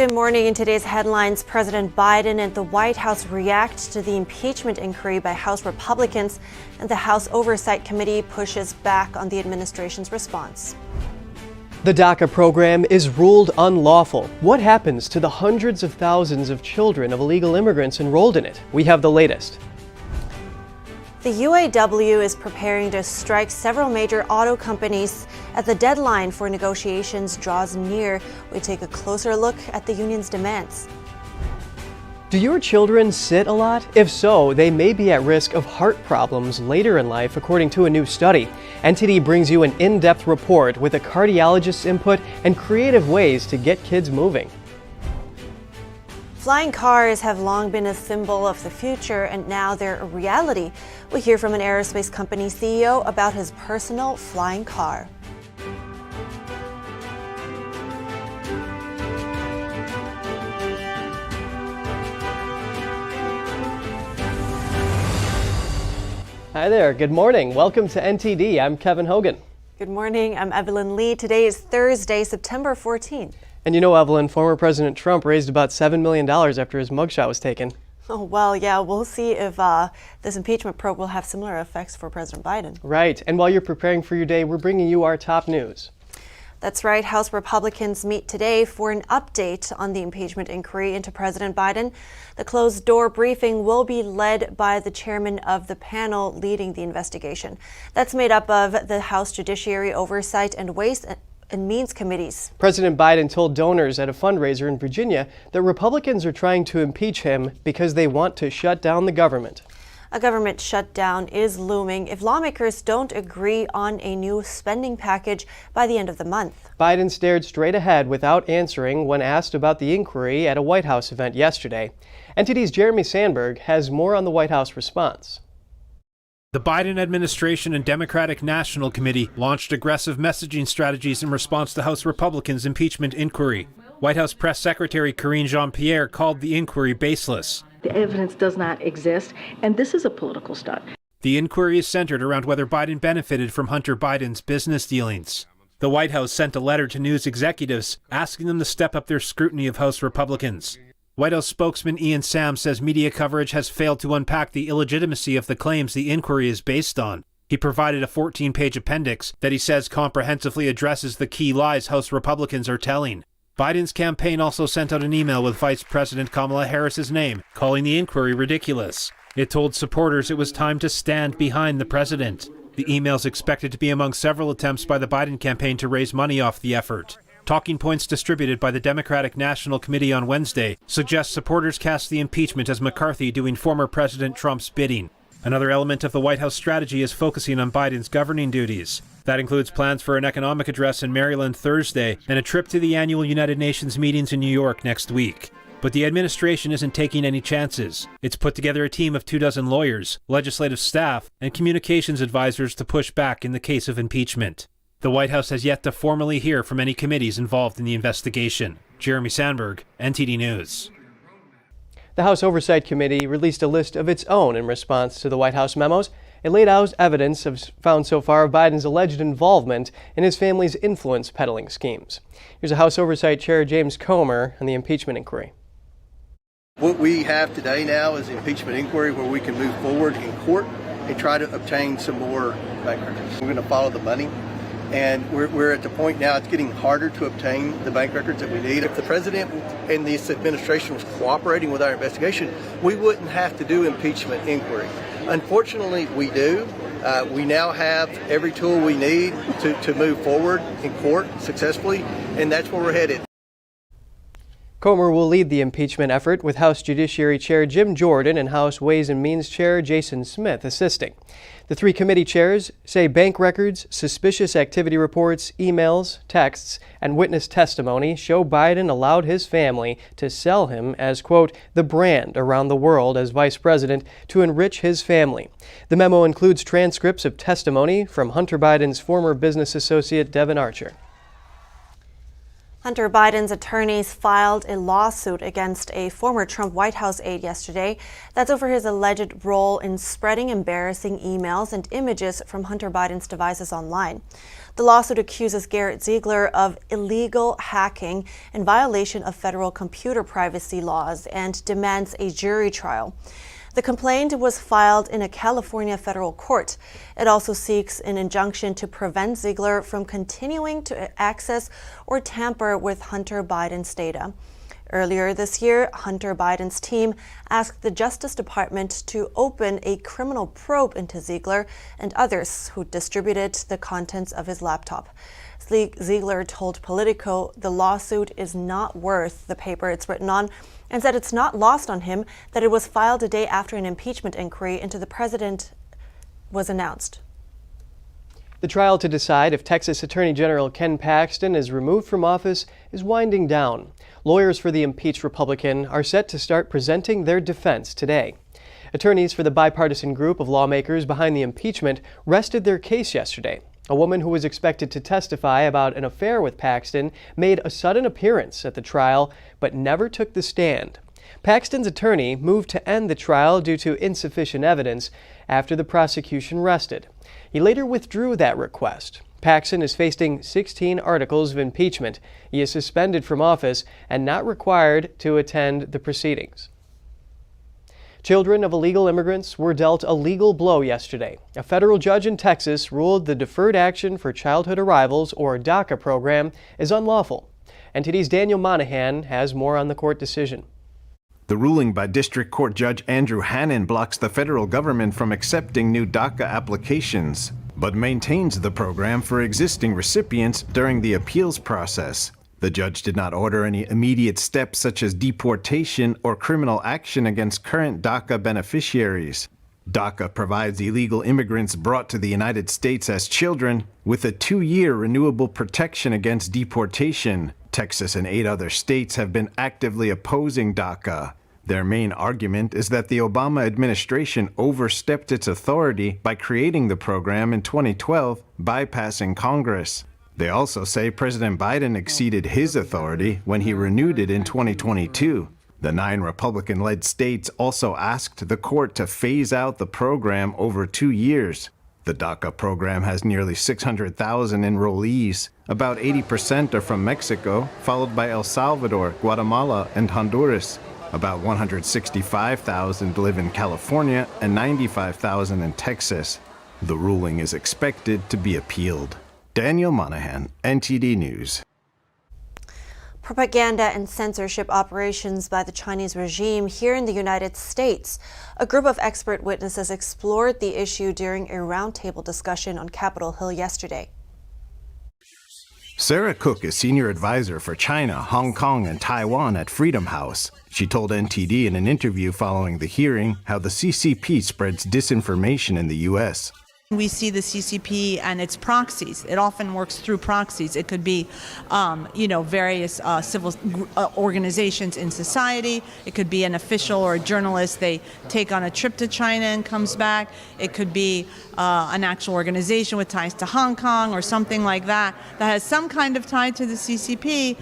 Good morning. In today's headlines, President Biden and the White House react to the impeachment inquiry by House Republicans, and the House Oversight Committee pushes back on the administration's response. The DACA program is ruled unlawful. What happens to the hundreds of thousands of children of illegal immigrants enrolled in it? We have the latest. The UAW is preparing to strike several major auto companies as the deadline for negotiations draws near. We take a closer look at the union's demands. Do your children sit a lot? If so, they may be at risk of heart problems later in life, according to a new study. NTD brings you an in-depth report with a cardiologist's input and creative ways to get kids moving. Flying cars have long been a symbol of the future, and now they're a reality. We hear from an aerospace company CEO about his personal flying car. Hi there, good morning. Welcome to NTD. I'm Kevin Hogan. Good morning, I'm Evelyn Lee. Today is Thursday, September 14th. And you know, Evelyn, former President Trump raised about $7 million after his mugshot was taken. Oh, well, yeah, we'll see if this impeachment probe will have similar effects for President Biden. Right, and while you're preparing for your day, we're bringing you our top news. That's right. House Republicans meet today for an update on the impeachment inquiry into President Biden. The closed-door briefing will be led by the chairman of the panel leading the investigation. That's made up of the House Judiciary, Oversight, and Ways and Means Committees. President Biden told donors at a fundraiser in Virginia that Republicans are trying to impeach him because they want to shut down the government. A government shutdown is looming if lawmakers don't agree on a new spending package by the end of the month. Biden stared straight ahead without answering when asked about the inquiry at a White House event yesterday. NTD's Jeremy Sandberg has more on the White House response. The Biden administration and Democratic National Committee launched aggressive messaging strategies in response to House Republicans' impeachment inquiry. White House Press Secretary Karine Jean-Pierre called the inquiry baseless. The evidence does not exist, and this is a political stunt. The inquiry is centered around whether Biden benefited from Hunter Biden's business dealings. The White House sent a letter to news executives asking them to step up their scrutiny of House Republicans. White House spokesman Ian Sam says media coverage has failed to unpack the illegitimacy of the claims the inquiry is based on. He provided a 14-page appendix that he says comprehensively addresses the key lies House Republicans are telling. Biden's campaign also sent out an email with Vice President Kamala Harris's name, calling the inquiry ridiculous. It told supporters it was time to stand behind the president. The email is expected to be among several attempts by the Biden campaign to raise money off the effort. Talking points distributed by the Democratic National Committee on Wednesday suggest supporters cast the impeachment as McCarthy doing former President Trump's bidding. Another element of the White House strategy is focusing on Biden's governing duties. That includes plans for an economic address in Maryland Thursday and a trip to the annual United Nations meetings in New York next week. But the administration isn't taking any chances. It's put together a team of 24 lawyers, legislative staff, and communications advisors to push back in the case of impeachment. The White House has yet to formally hear from any committees involved in the investigation. Jeremy Sandberg, NTD News. The House Oversight Committee released a list of its own in response to the White House memos. It laid out evidence found so far of Biden's alleged involvement in his family's influence peddling schemes. Here's a House Oversight Chair James Comer on the impeachment inquiry. What we have today now is the impeachment inquiry where we can move forward in court and try to obtain some more bank records. We're going to follow the money. And we're at the point now it's getting harder to obtain the bank records that we need. If the president and this administration was cooperating with our investigation, we wouldn't have to do impeachment inquiry. Unfortunately, we do. We now have every tool we need to move forward in court successfully, and that's where we're headed. Comer will lead the impeachment effort with House Judiciary Chair Jim Jordan and House Ways and Means Chair Jason Smith assisting. The three committee chairs say bank records, suspicious activity reports, emails, texts, and witness testimony show Biden allowed his family to sell him as, quote, the brand around the world as vice president to enrich his family. The memo includes transcripts of testimony from Hunter Biden's former business associate Devin Archer. Hunter Biden's attorneys filed a lawsuit against a former Trump White House aide yesterday. That's over his alleged role in spreading embarrassing emails and images from Hunter Biden's devices online. The lawsuit accuses Garrett Ziegler of illegal hacking in violation of federal computer privacy laws and demands a jury trial. The complaint was filed in a California federal court. It also seeks an injunction to prevent Ziegler from continuing to access or tamper with Hunter Biden's data. Earlier this year, Hunter Biden's team asked the Justice Department to open a criminal probe into Ziegler and others who distributed the contents of his laptop. Ziegler told Politico the lawsuit is not worth the paper it's written on and said it's not lost on him that it was filed a day after an impeachment inquiry into the president was announced. The trial to decide if Texas Attorney General Ken Paxton is removed from office is winding down. Lawyers for the impeached Republican are set to start presenting their defense today. Attorneys for the bipartisan group of lawmakers behind the impeachment rested their case yesterday. A woman who was expected to testify about an affair with Paxton made a sudden appearance at the trial but never took the stand. Paxton's attorney moved to end the trial due to insufficient evidence after the prosecution rested. He later withdrew that request. Paxton is facing 16 articles of impeachment. He is suspended from office and not required to attend the proceedings. Children of illegal immigrants were dealt a legal blow yesterday. A federal judge in Texas ruled the Deferred Action for Childhood Arrivals, or DACA program, is unlawful. NTD's Daniel Monahan has more on the court decision. The ruling by District Court Judge Andrew Hannon blocks the federal government from accepting new DACA applications, but maintains the program for existing recipients during the appeals process. The judge did not order any immediate steps such as deportation or criminal action against current DACA beneficiaries. DACA provides illegal immigrants brought to the United States as children with a 2-year renewable protection against deportation. Texas and 8 other states have been actively opposing DACA. Their main argument is that the Obama administration overstepped its authority by creating the program in 2012, bypassing Congress. They also say President Biden exceeded his authority when he renewed it in 2022. The 9 Republican-led states also asked the court to phase out the program over 2 years. The DACA program has nearly 600,000 enrollees. About 80% are from Mexico, followed by El Salvador, Guatemala, and Honduras. About 165,000 live in California and 95,000 in Texas. The ruling is expected to be appealed. Daniel Monahan, NTD News. Propaganda and censorship operations by the Chinese regime here in the United States. A group of expert witnesses explored the issue during a roundtable discussion on Capitol Hill yesterday. Sarah Cook is senior advisor for China, Hong Kong, and Taiwan at Freedom House. She told NTD in an interview following the hearing how the CCP spreads disinformation in the U.S. We see the CCP and its proxies. It often works through proxies. It could be, various civil organizations in society. It could be an official or a journalist. They take on a trip to China and comes back. It could be an actual organization with ties to Hong Kong or something like that that has some kind of tie to the CCP.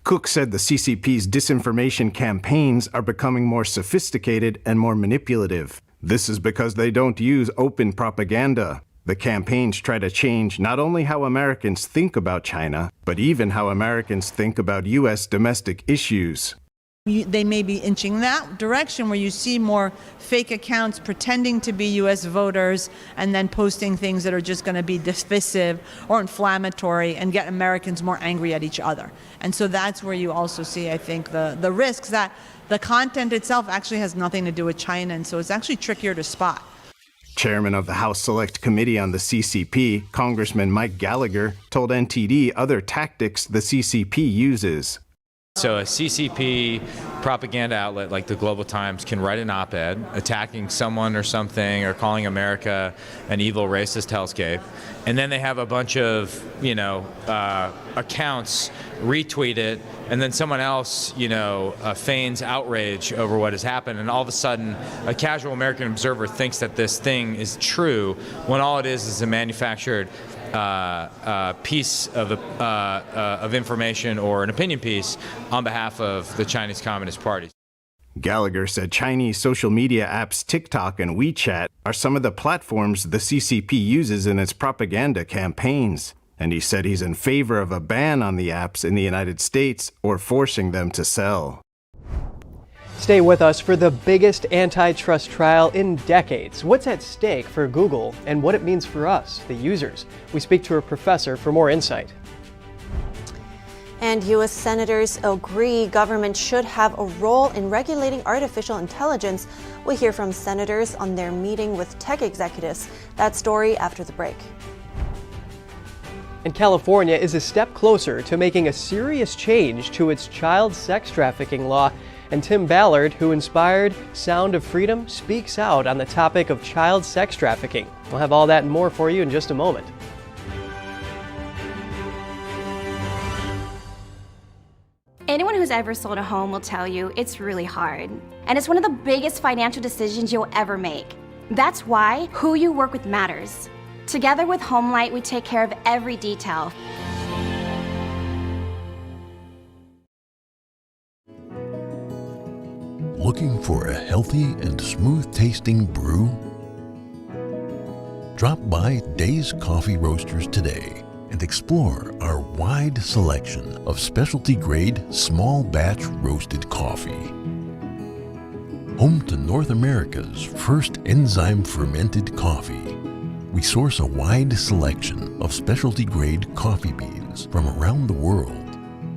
Cook said the CCP's disinformation campaigns are becoming more sophisticated and more manipulative. This is because they don't use open propaganda. The campaigns try to change not only how Americans think about China, but even how Americans think about U.S. domestic issues. They may be inching that direction where you see more fake accounts pretending to be U.S. voters and then posting things that are just going to be divisive or inflammatory and get Americans more angry at each other. And so that's where you also see, I think, the risks that the content itself actually has nothing to do with China, and so it's actually trickier to spot. Chairman of the House Select Committee on the CCP, Congressman Mike Gallagher, told NTD other tactics the CCP uses. So a CCP propaganda outlet like the Global Times can write an op-ed attacking someone or something or calling America an evil racist hellscape, and then they have a bunch of accounts retweet it, and then someone else feigns outrage over what has happened, and all of a sudden a casual American observer thinks that this thing is true when all it is a manufactured piece of information or an opinion piece on behalf of the Chinese Communist Party. Gallagher said Chinese social media apps TikTok and WeChat are some of the platforms the CCP uses in its propaganda campaigns. And he said he's in favor of a ban on the apps in the United States or forcing them to sell. Stay with us for the biggest antitrust trial in decades. What's at stake for Google and what it means for us, the users? We speak to a professor for more insight. And U.S. senators agree government should have a role in regulating artificial intelligence. We hear from senators on their meeting with tech executives. That story after the break. And California is a step closer to making a serious change to its child sex trafficking law. And Tim Ballard, who inspired Sound of Freedom, speaks out on the topic of child sex trafficking. We'll have all that and more for you in just a moment. Anyone who's ever sold a home will tell you it's really hard. And it's one of the biggest financial decisions you'll ever make. That's why who you work with matters. Together with HomeLight, we take care of every detail. Looking for a healthy and smooth-tasting brew? Drop by Dave's Coffee Roasters today and explore our wide selection of specialty-grade, small-batch roasted coffee. Home to North America's first enzyme-fermented coffee, we source a wide selection of specialty-grade coffee beans from around the world,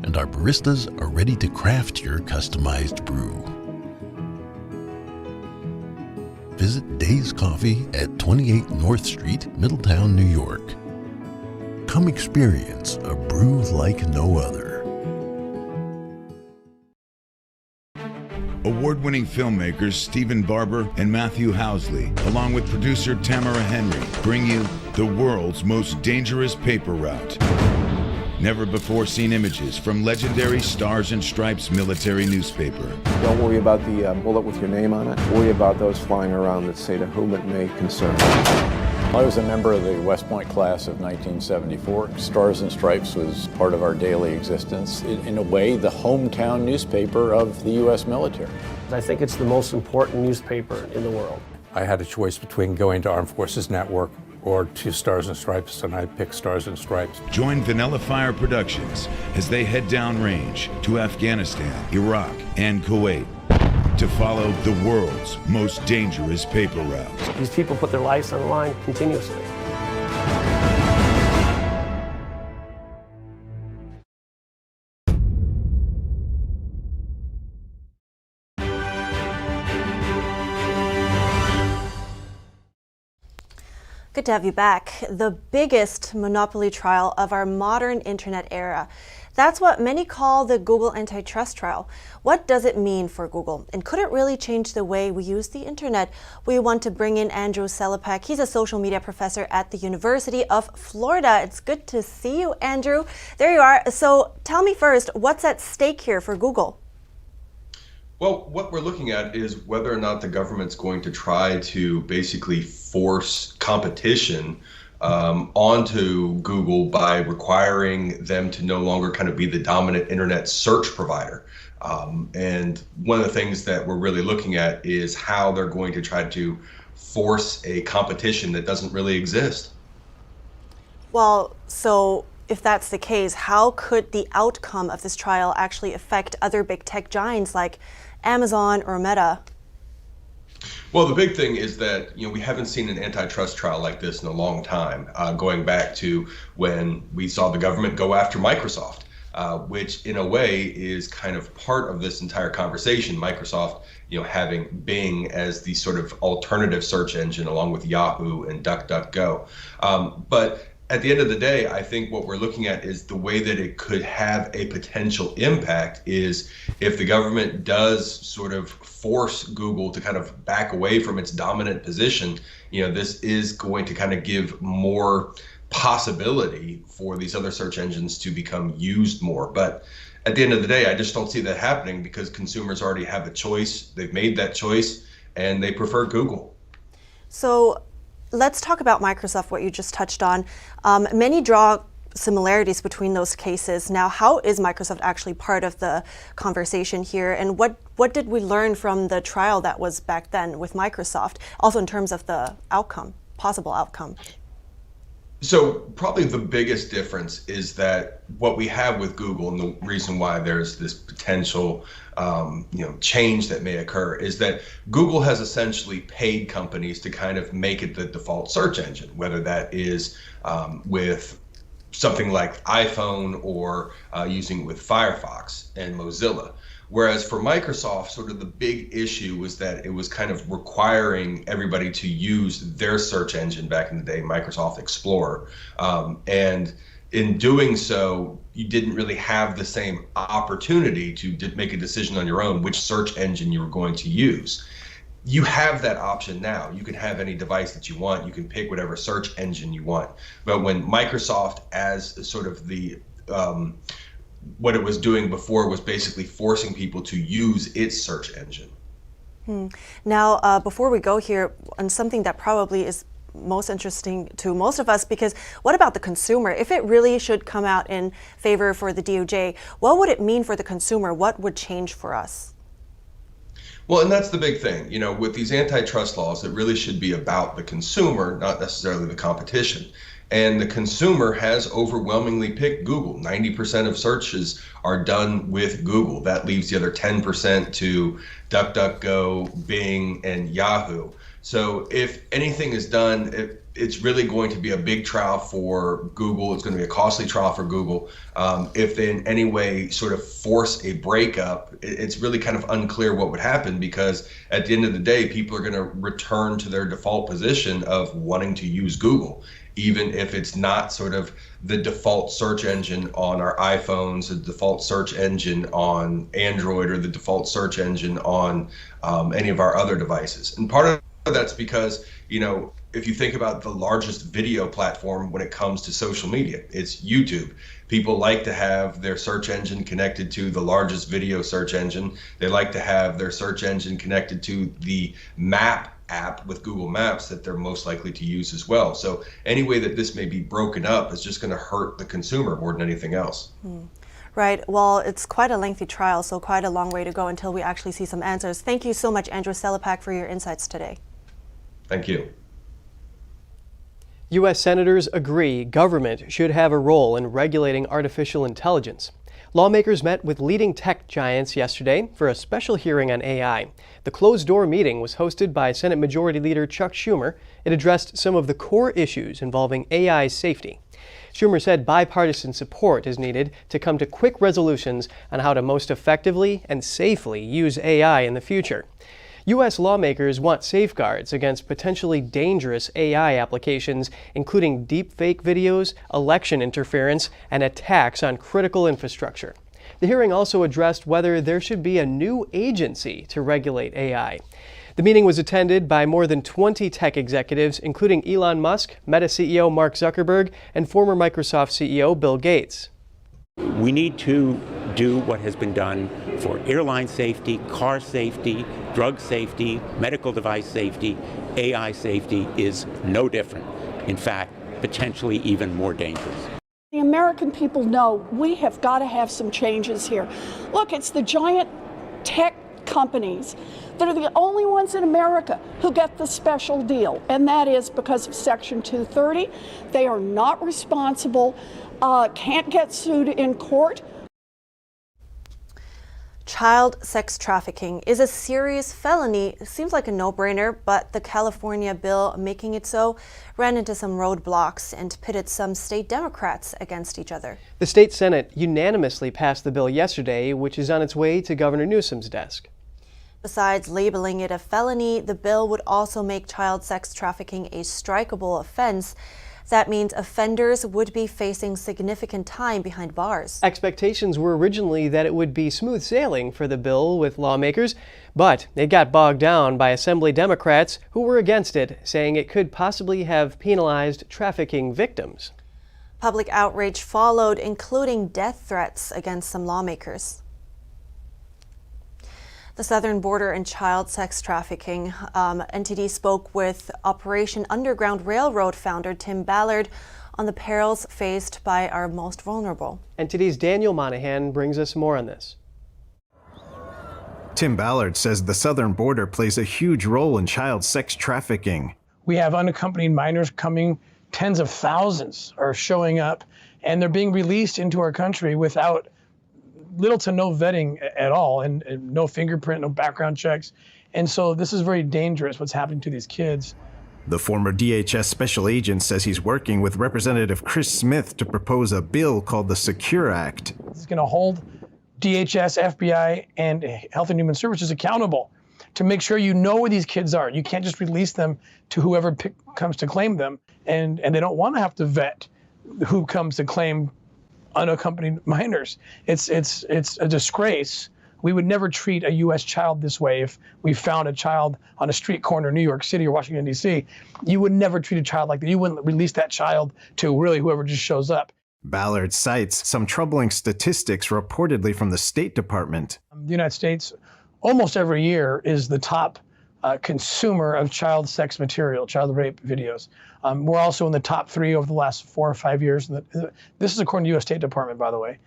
and our baristas are ready to craft your customized brew. Visit Dave's Coffee at 28 North Street, Middletown, New York. Come experience a brew like no other. Award-winning filmmakers Stephen Barber and Matthew Housley, along with producer Tamara Henry, bring you the world's most dangerous paper route. Never-before-seen images from legendary Stars and Stripes military newspaper. Don't worry about the bullet with your name on it. Worry about those flying around that say to whom it may concern. I was a member of the West Point class of 1974. Stars and Stripes was part of our daily existence. In a way, the hometown newspaper of the U.S. military. I think it's the most important newspaper in the world. I had a choice between going to Armed Forces Network or to Stars and Stripes, and I picked Stars and Stripes. Join Vanilla Fire Productions as they head downrange to Afghanistan, Iraq, and Kuwait to follow the world's most dangerous paper routes. These people put their lives on the line continuously. Good to have you back. The biggest monopoly trial of our modern internet era. That's what many call the Google antitrust trial. What does it mean for Google? And could it really change the way we use the internet? We want to bring in Andrew Selipek. He's a social media professor at the University of Florida. It's good to see you, Andrew. There you are. So tell me first, what's at stake here for Google? Well, what we're looking at is whether or not the government's going to try to basically force competition onto Google by requiring them to no longer kind of be the dominant internet search provider. And one of the things that we're really looking at is how they're going to try to force a competition that doesn't really exist. Well, so if that's the case, how could the outcome of this trial actually affect other big tech giants like Amazon or Meta? Well, the big thing is that, we haven't seen an antitrust trial like this in a long time, going back to when we saw the government go after Microsoft, which in a way is kind of part of this entire conversation. Microsoft, having Bing as the sort of alternative search engine along with Yahoo and DuckDuckGo. But at the end of the day, I think what we're looking at is the way that it could have a potential impact is if the government does sort of force Google to kind of back away from its dominant position, this is going to kind of give more possibility for these other search engines to become used more. But at the end of the day, I just don't see that happening because consumers already have a choice. They've made that choice and they prefer Google. So let's talk about Microsoft, what you just touched on. Many draw similarities between those cases. Now, how is Microsoft actually part of the conversation here? And what did we learn from the trial that was back then with Microsoft, also in terms of the outcome, possible outcome? So probably the biggest difference is that what we have with Google, and the reason why there's this potential change that may occur, is that Google has essentially paid companies to kind of make it the default search engine, whether that is with something like iPhone or using it with Firefox and Mozilla. Whereas for Microsoft, sort of the big issue was that it was kind of requiring everybody to use their search engine back in the day, Microsoft Explorer. And in doing so, you didn't really have the same opportunity to make a decision on your own which search engine you were going to use. You have that option now. You can have any device that you want. You can pick whatever search engine you want. But when Microsoft, as sort of the what it was doing before, was basically forcing people to use its search engine. Now, before we go here, on something that probably is most interesting to most of us, because what about the consumer? If it really should come out in favor for the DOJ, what would it mean for the consumer? What would change for us? Well, and that's the big thing. You know, with these antitrust laws, it really should be about the consumer, not necessarily the competition. And the consumer has overwhelmingly picked Google. 90% of searches are done with Google. That leaves the other 10% to DuckDuckGo, Bing, and Yahoo. So if anything is done, it's really going to be a big trial for Google. It's going to be a costly trial for Google. If they in any way sort of force a breakup, it's really kind of unclear what would happen, because at the end of the day, people are going to return to their default position of wanting to use Google, even if it's not sort of the default search engine on our iPhones, the default search engine on Android, or the default search engine on any of our other devices. And part of that's because, you know, if you think about the largest video platform when it comes to social media, it's YouTube. People like to have their search engine connected to the largest video search engine. They like to have their search engine connected to the map app with Google Maps that they're most likely to use as well. So any way that this may be broken up is just going to hurt the consumer more than anything else. Right. Well, it's quite a lengthy trial, so quite a long way to go until we actually see some answers. Thank you so much, Andrew Selepak, for your insights today. Thank you. U.S. senators agree government should have a role in regulating artificial intelligence. Lawmakers met with leading tech giants yesterday for a special hearing on AI. The closed-door meeting was hosted by Senate Majority Leader Chuck Schumer. It addressed some of the core issues involving AI safety. Schumer said bipartisan support is needed to come to quick resolutions on how to most effectively and safely use AI in the future. U.S. lawmakers want safeguards against potentially dangerous AI applications, including deepfake videos, election interference, and attacks on critical infrastructure. The hearing also addressed whether there should be a new agency to regulate AI. The meeting was attended by more than 20 tech executives, including Elon Musk, Meta CEO Mark Zuckerberg, and former Microsoft CEO Bill Gates. We need to do what has been done for airline safety, car safety, drug safety, medical device safety. AI safety is no different. In fact, potentially even more dangerous. The American people know we have got to have some changes here. Look, it's the giant tech companies that are the only ones in America who get the special deal, and that is because of Section 230. They are not responsible, can't get sued in court. Child sex trafficking is a serious felony. It seems like a no-brainer, but the California bill making it so ran into some roadblocks and pitted some state Democrats against each other. The state Senate unanimously passed the bill yesterday, which is on its way to Governor Newsom's desk. Besides labeling it a felony, the bill would also make child sex trafficking a strikable offense. That means offenders would be facing significant time behind bars. Expectations were originally that it would be smooth sailing for the bill with lawmakers, but it got bogged down by Assembly Democrats who were against it, saying it could possibly have penalized trafficking victims. Public outrage followed, including death threats against some lawmakers. The southern border and child sex trafficking. NTD spoke with Operation Underground Railroad founder Tim Ballard on the perils faced by our most vulnerable. NTD's Daniel Monahan brings us more on this. Tim Ballard says the southern border plays a huge role in child sex trafficking. We have unaccompanied minors coming, tens of thousands are showing up, and they're being released into our country without little to no vetting at all, and no fingerprint, no background checks. And so this is very dangerous, what's happening to these kids. The former DHS special agent says he's working with Representative Chris Smith to propose a bill called the Secure Act. This is going to hold DHS, FBI, and Health and Human Services accountable to make sure you know where these kids are. You can't just release them to whoever comes to claim them, and they don't want to have to vet who comes to claim unaccompanied minors. It's a disgrace. We would never treat a U.S. child this way. If we found a child on a street corner in New York City or Washington, D.C., you would never treat a child like that. You wouldn't release that child to really whoever just shows up. Ballard cites some troubling statistics reportedly from the State Department. The United States, almost every year, is the top consumer of child sex material, child rape videos. We're also in the top 3 over the last 4 or 5 years. This is according to U.S. State Department, by the way.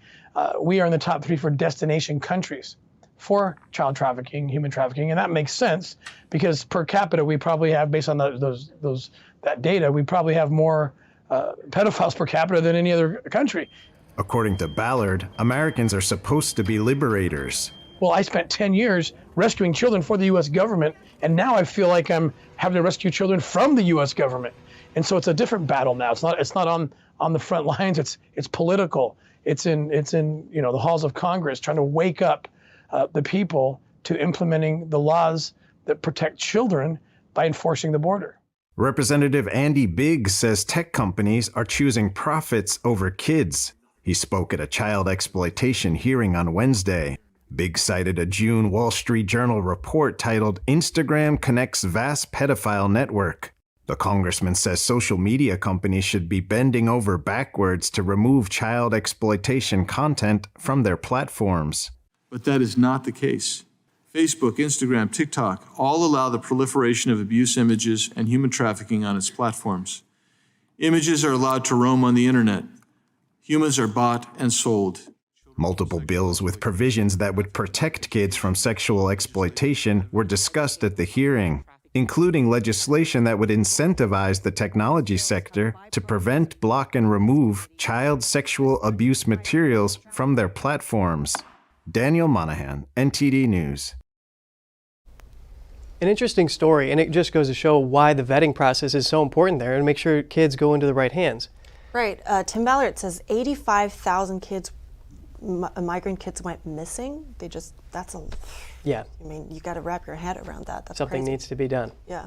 We are in the top 3 for destination countries for child trafficking, human trafficking, and that makes sense because per capita we probably have, based on that data, we probably have more pedophiles per capita than any other country. According to Ballard, Americans are supposed to be liberators. Well, I spent 10 years rescuing children for the U.S. government, and now I feel like I'm having to rescue children from the U.S. government. And so it's a different battle now. It's not on the front lines. It's political. It's in the halls of Congress, trying to wake up the people to implementing the laws that protect children by enforcing the border. Representative Andy Biggs says tech companies are choosing profits over kids. He spoke at a child exploitation hearing on Wednesday. Biggs cited a June Wall Street Journal report titled "Instagram Connects Vast Pedophile Network." The congressman says social media companies should be bending over backwards to remove child exploitation content from their platforms. But that is not the case. Facebook, Instagram, TikTok all allow the proliferation of abuse images and human trafficking on its platforms. Images are allowed to roam on the internet. Humans are bought and sold. Multiple bills with provisions that would protect kids from sexual exploitation were discussed at the hearing, including legislation that would incentivize the technology sector to prevent, block, and remove child sexual abuse materials from their platforms. Daniel Monahan, NTD News. An interesting story, and it just goes to show why the vetting process is so important there and make sure kids go into the right hands. Right. Tim Ballard says 85,000 kids, migrant kids, went missing. Yeah. I mean, you got to wrap your head around that. That's Something crazy. needs to be done. Yeah.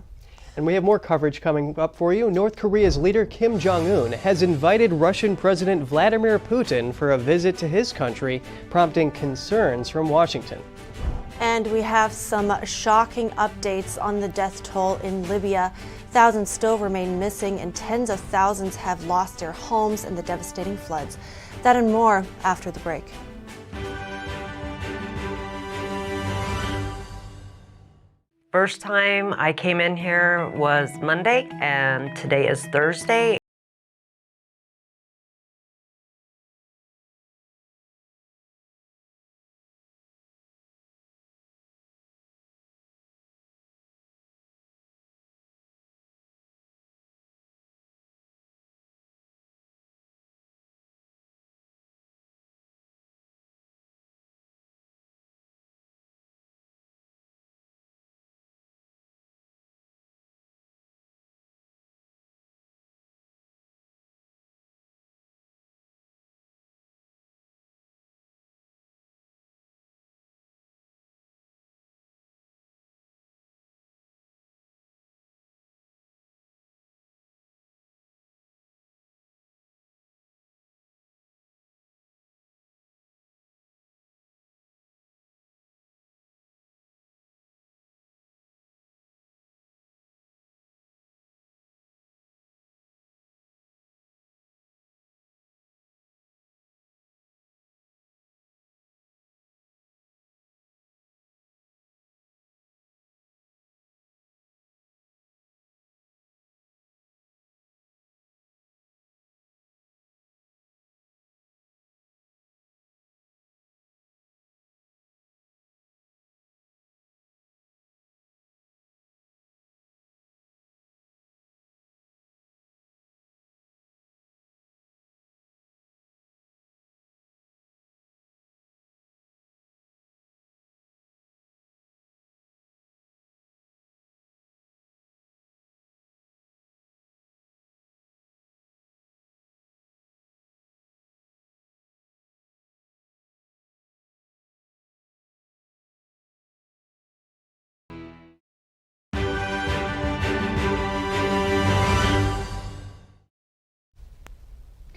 And we have more coverage coming up for you. North Korea's leader Kim Jong-un has invited Russian President Vladimir Putin for a visit to his country, prompting concerns from Washington. And we have some shocking updates on the death toll in Libya. Thousands still remain missing, and tens of thousands have lost their homes in the devastating floods. That and more after the break. First time I came in here was Monday, and today is Thursday.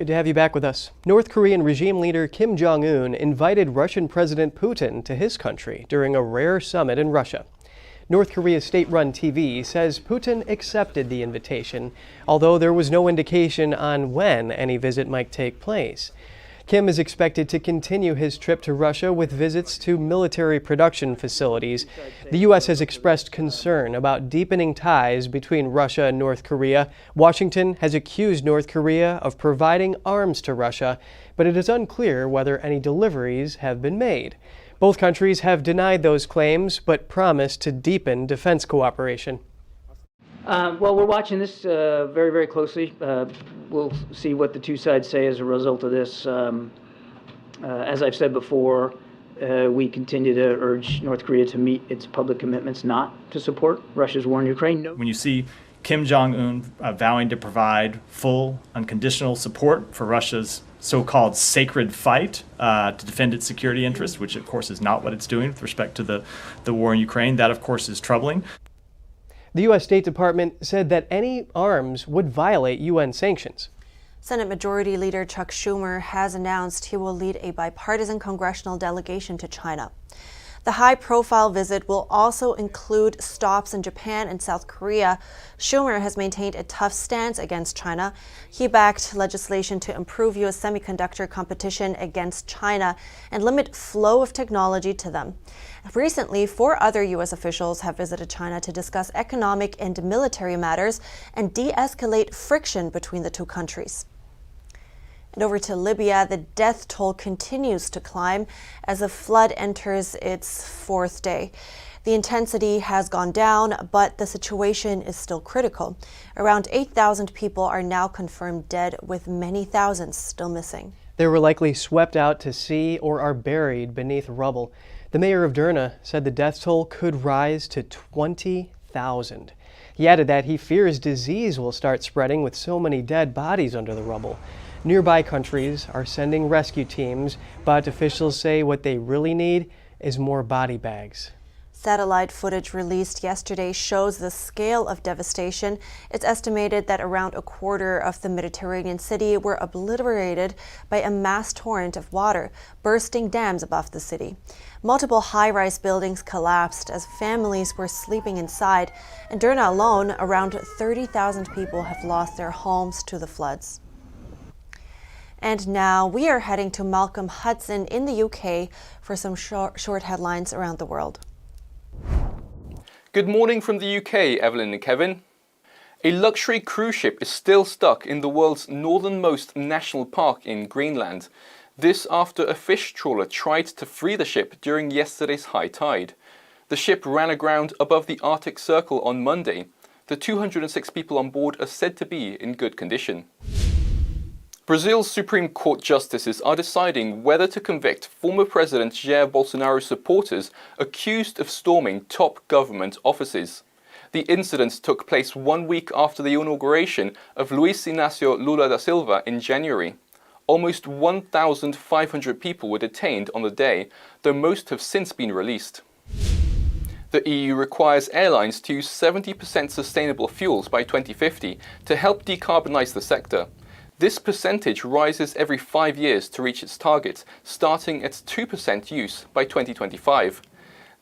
Good to have you back with us. North Korean regime leader Kim Jong-un invited Russian President Putin to his country during a rare summit in Russia. North Korea's state-run TV says Putin accepted the invitation, although there was no indication on when any visit might take place. Kim is expected to continue his trip to Russia with visits to military production facilities. The U.S. has expressed concern about deepening ties between Russia and North Korea. Washington has accused North Korea of providing arms to Russia, but it is unclear whether any deliveries have been made. Both countries have denied those claims, but promised to deepen defense cooperation. Well, we're watching this very, very closely. We'll see what the two sides say as a result of this. As I've said before, we continue to urge North Korea to meet its public commitments not to support Russia's war in Ukraine. When you see Kim Jong-un vowing to provide full, unconditional support for Russia's so-called sacred fight to defend its security interests, which of course is not what it's doing with respect to the war in Ukraine, that of course is troubling. The U.S. State Department said that any arms would violate UN sanctions. Senate Majority Leader Chuck Schumer has announced he will lead a bipartisan congressional delegation to China. The high-profile visit will also include stops in Japan and South Korea. Schumer has maintained a tough stance against China. He backed legislation to improve U.S. semiconductor competition against China and limit flow of technology to them. Recently, 4 other U.S. officials have visited China to discuss economic and military matters and de-escalate friction between the two countries. And over to Libya, the death toll continues to climb as a flood enters its 4th day. The intensity has gone down, but the situation is still critical. Around 8,000 people are now confirmed dead, with many thousands still missing. They were likely swept out to sea or are buried beneath rubble. The mayor of Derna said the death toll could rise to 20,000. He added that he fears disease will start spreading with so many dead bodies under the rubble. Nearby countries are sending rescue teams, but officials say what they really need is more body bags. Satellite footage released yesterday shows the scale of devastation. It's estimated that around a quarter of the Mediterranean city were obliterated by a mass torrent of water, bursting dams above the city. Multiple high-rise buildings collapsed as families were sleeping inside. In Derna alone, around 30,000 people have lost their homes to the floods. And now we are heading to Malcolm Hudson in the UK for some short headlines around the world. Good morning from the UK, Evelyn and Kevin. A luxury cruise ship is still stuck in the world's northernmost national park in Greenland. This after a fish trawler tried to free the ship during yesterday's high tide. The ship ran aground above the Arctic Circle on Monday. The 206 people on board are said to be in good condition. Brazil's Supreme Court justices are deciding whether to convict former President Jair Bolsonaro's supporters accused of storming top government offices. The incident took place 1 week after the inauguration of Luiz Inácio Lula da Silva in January. Almost 1,500 people were detained on the day, though most have since been released. The EU requires airlines to use 70% sustainable fuels by 2050 to help decarbonise the sector. This percentage rises every 5 years to reach its target, starting at 2% use by 2025.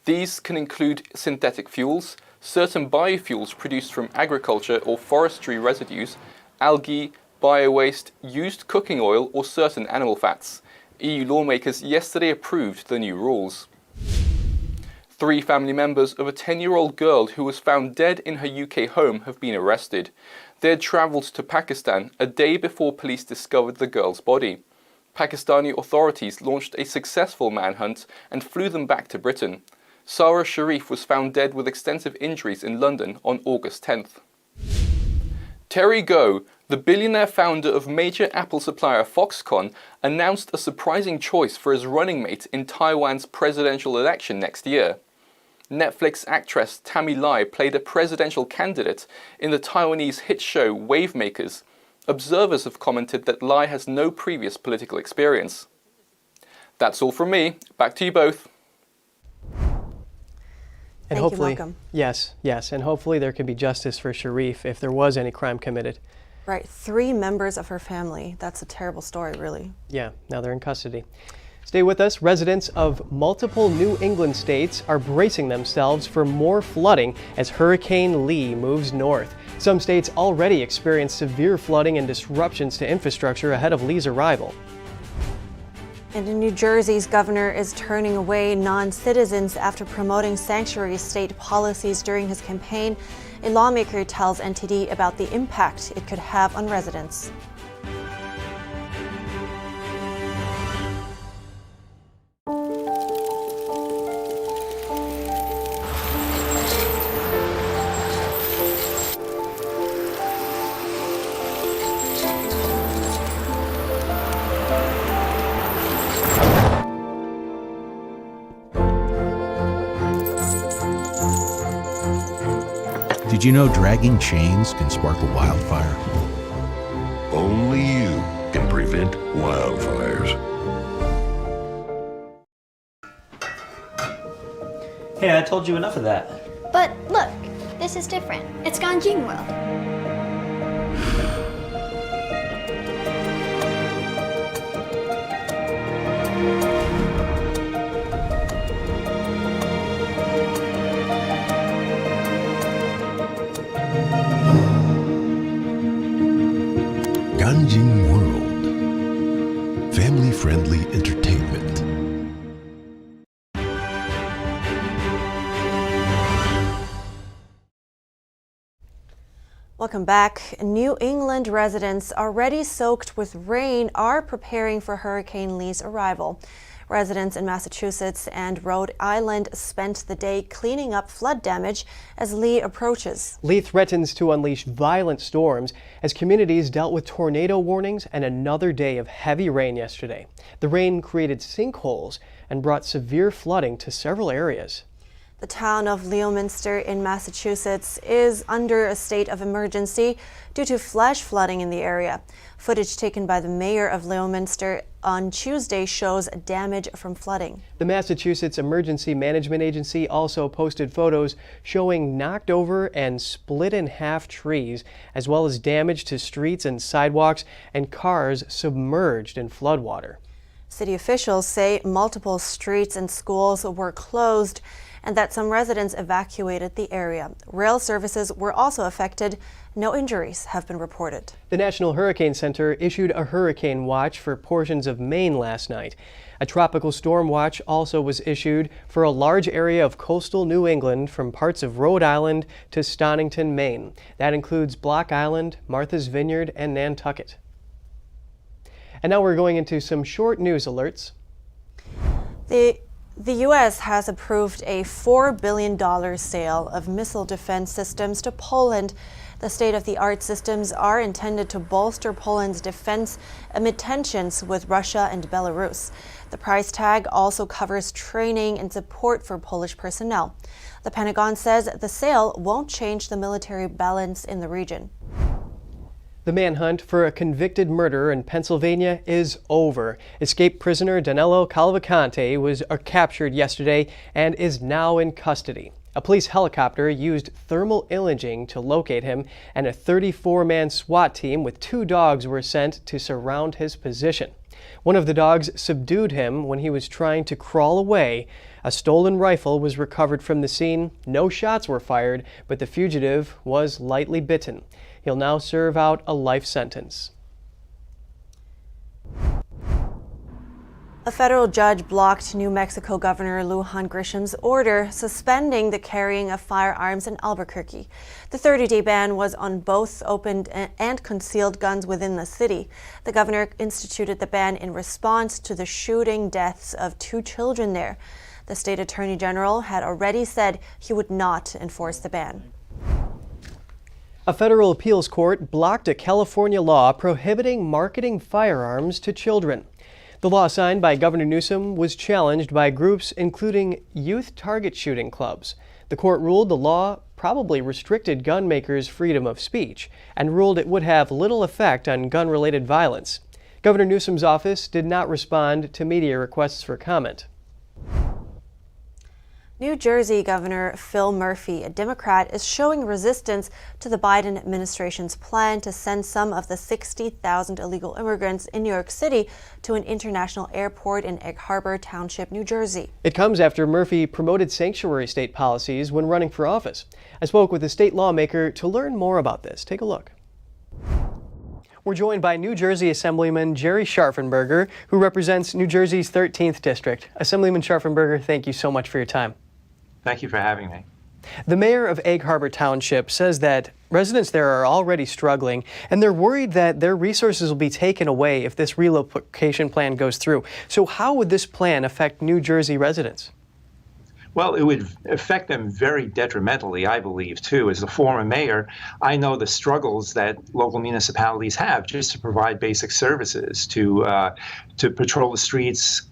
These can include synthetic fuels, certain biofuels produced from agriculture or forestry residues, algae, biowaste, used cooking oil or certain animal fats. EU lawmakers yesterday approved the new rules. 3 family members of a 10-year-old girl who was found dead in her UK home have been arrested. They had travelled to Pakistan a day before police discovered the girl's body. Pakistani authorities launched a successful manhunt and flew them back to Britain. Sarah Sharif was found dead with extensive injuries in London on August 10th. Terry Gou, the billionaire founder of major Apple supplier Foxconn, announced a surprising choice for his running mate in Taiwan's presidential election next year. Netflix actress Tammy Lai played a presidential candidate in the Taiwanese hit show Wavemakers. Observers have commented that Lai has no previous political experience. That's all from me. Back to you both. And hopefully, yes, and hopefully there can be justice for Sharif if there was any crime committed. Right, 3 members of her family. That's a terrible story, really. Yeah, now they're in custody. Stay with us. Residents of multiple New England states are bracing themselves for more flooding as Hurricane Lee moves north. Some states already experienced severe flooding and disruptions to infrastructure ahead of Lee's arrival. And in New Jersey's governor is turning away non-citizens after promoting sanctuary state policies during his campaign. A lawmaker tells NTD about the impact it could have on residents. Did you know dragging chains can spark a wildfire? Only you can prevent wildfires. Hey, I told you enough of that. But look, this is different. It's Ganjing World. Ganjing World. Family-friendly entertainment. Welcome back. New England residents already soaked with rain are preparing for Hurricane Lee's arrival. Residents in Massachusetts and Rhode Island spent the day cleaning up flood damage as Lee approaches. Lee threatens to unleash violent storms as communities dealt with tornado warnings and another day of heavy rain yesterday. The rain created sinkholes and brought severe flooding to several areas. The town of Leominster in Massachusetts is under a state of emergency due to flash flooding in the area. Footage taken by the mayor of Leominster on Tuesday shows damage from flooding. The Massachusetts Emergency Management Agency also posted photos showing knocked over and split in half trees, as well as damage to streets and sidewalks and cars submerged in floodwater. City officials say multiple streets and schools were closed and that some residents evacuated the area. Rail services were also affected. No injuries have been reported. The National Hurricane Center issued a hurricane watch for portions of Maine last night. A tropical storm watch also was issued for a large area of coastal New England from parts of Rhode Island to Stonington, Maine. That includes Block Island, Martha's Vineyard, and Nantucket. And now we're going into some short news alerts. The U.S. has approved a $4 billion sale of missile defense systems to Poland. The state-of-the-art systems are intended to bolster Poland's defense amid tensions with Russia and Belarus. The price tag also covers training and support for Polish personnel. The Pentagon says the sale won't change the military balance in the region. The manhunt for a convicted murderer in Pennsylvania is over. Escaped prisoner Danilo Cavalcante was captured yesterday and is now in custody. A police helicopter used thermal imaging to locate him, and a 34-man SWAT team with 2 dogs were sent to surround his position. One of the dogs subdued him when he was trying to crawl away. A stolen rifle was recovered from the scene. No shots were fired, but the fugitive was lightly bitten. He'll now serve out a life sentence. A federal judge blocked New Mexico Governor Lujan Grisham's order suspending the carrying of firearms in Albuquerque. The 30-day ban was on both opened and concealed guns within the city. The governor instituted the ban in response to the shooting deaths of 2 children there. The state attorney general had already said he would not enforce the ban. A federal appeals court blocked a California law prohibiting marketing firearms to children. The law signed by Governor Newsom was challenged by groups including youth target shooting clubs. The court ruled the law probably restricted gun makers' freedom of speech and ruled it would have little effect on gun-related violence. Governor Newsom's office did not respond to media requests for comment. New Jersey Governor Phil Murphy, a Democrat, is showing resistance to the Biden administration's plan to send some of the 60,000 illegal immigrants in New York City to an international airport in Egg Harbor Township, New Jersey. It comes after Murphy promoted sanctuary state policies when running for office. I spoke with a state lawmaker to learn more about this. Take a look. We're joined by New Jersey Assemblyman Jerry Scharfenberger, who represents New Jersey's 13th District. Assemblyman Scharfenberger, thank you so much for your time. Thank you for having me. The mayor of Egg Harbor Township says that residents there are already struggling, and they're worried that their resources will be taken away if this relocation plan goes through. So how would this plan affect New Jersey residents? Well, it would affect them very detrimentally, I believe, too. As a former mayor, I know the struggles that local municipalities have just to provide basic services, to patrol the streets,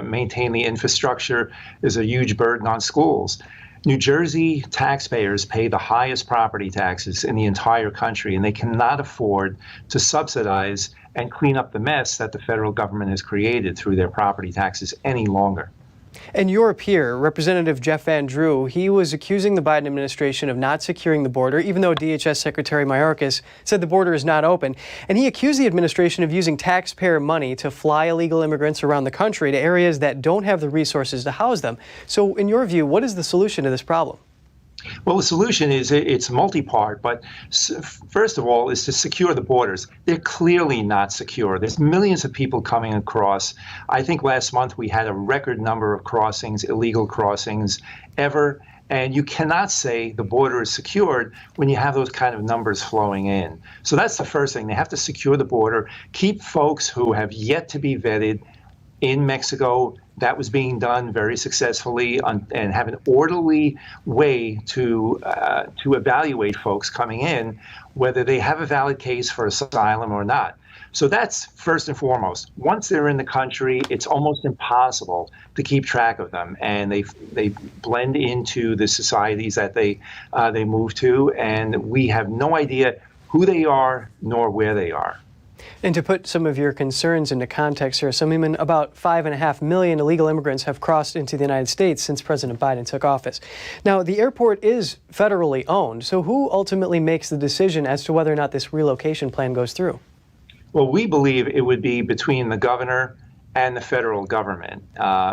maintain the infrastructure is a huge burden on schools. New Jersey taxpayers pay the highest property taxes in the entire country, and they cannot afford to subsidize and clean up the mess that the federal government has created through their property taxes any longer. And your peer, Representative Jeff Van Drew, he was accusing the Biden administration of not securing the border, even though DHS Secretary Mayorkas said the border is not open. And he accused the administration of using taxpayer money to fly illegal immigrants around the country to areas that don't have the resources to house them. So in your view, what is the solution to this problem? Well, the solution is it's multi-part, but first of all is to secure the borders. They're clearly not secure. There's millions of people coming across. I think last month we had a record number of crossings, illegal crossings ever, and you cannot say the border is secured when you have those kind of numbers flowing in. So that's the first thing. They have to secure the border, keep folks who have yet to be vetted in Mexico. That was being done very successfully, and have an orderly way to evaluate folks coming in, whether they have a valid case for asylum or not. So that's first and foremost. Once they're in the country, it's almost impossible to keep track of them, and they blend into the societies that they move to, and we have no idea who they are nor where they are. And to put some of your concerns into context here, Assemblyman, about 5.5 million illegal immigrants have crossed into the United States since President Biden took office. Now, the airport is federally owned, so who ultimately makes the decision as to whether or not this relocation plan goes through? Well, we believe it would be between the governor and the federal government.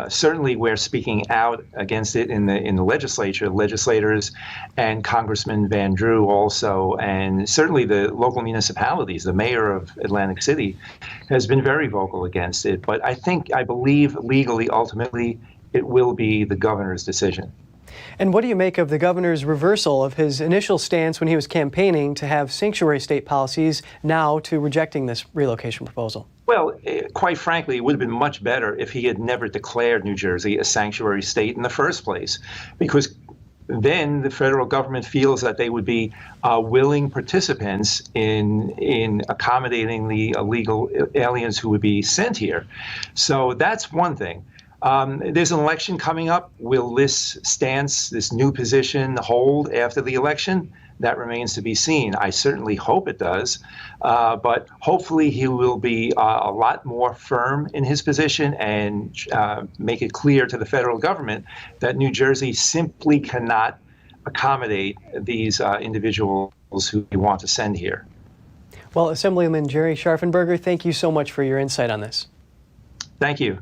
Certainly, we're speaking out against it in the legislature, legislators, and Congressman Van Drew also, and certainly the local municipalities. The mayor of Atlantic City has been very vocal against it. But I believe legally, ultimately, it will be the governor's decision. And what do you make of the governor's reversal of his initial stance when he was campaigning to have sanctuary state policies, now to rejecting this relocation proposal? Well, quite frankly, it would have been much better if he had never declared New Jersey a sanctuary state in the first place, because then the federal government feels that they would be willing participants in accommodating the illegal aliens who would be sent here. So that's one thing. There's an election coming up. Will this stance, this new position, hold after the election? That remains to be seen. I certainly hope it does, but hopefully he will be a lot more firm in his position and make it clear to the federal government that New Jersey simply cannot accommodate these individuals who we want to send here. Well, Assemblyman Jerry Scharfenberger, thank you so much for your insight on this. Thank you.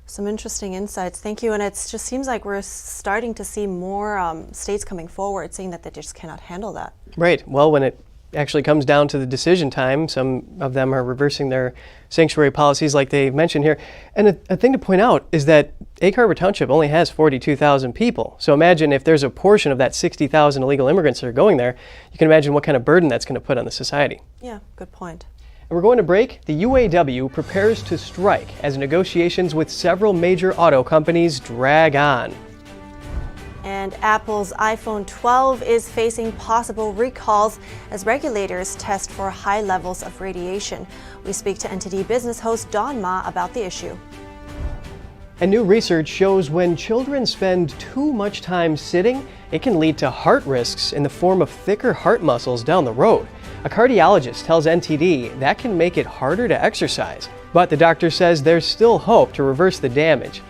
Some interesting insights. Thank you. And it just seems like we're starting to see more states coming forward saying that they just cannot handle that. Right. Well, when it actually comes down to the decision time, some of them are reversing their sanctuary policies like they mentioned here. And a thing to point out is that Egg Harbor Township only has 42,000 people. So imagine if there's a portion of that 60,000 illegal immigrants that are going there, you can imagine what kind of burden that's going to put on the society. Yeah, good point. And we're going to break. The UAW prepares to strike as negotiations with several major auto companies drag on. And Apple's iPhone 12 is facing possible recalls as regulators test for high levels of radiation. We speak to NTD Business host Don Ma about the issue. And new research shows when children spend too much time sitting, it can lead to heart risks in the form of thicker heart muscles down the road. A cardiologist tells NTD that can make it harder to exercise, but the doctor says there's still hope to reverse the damage.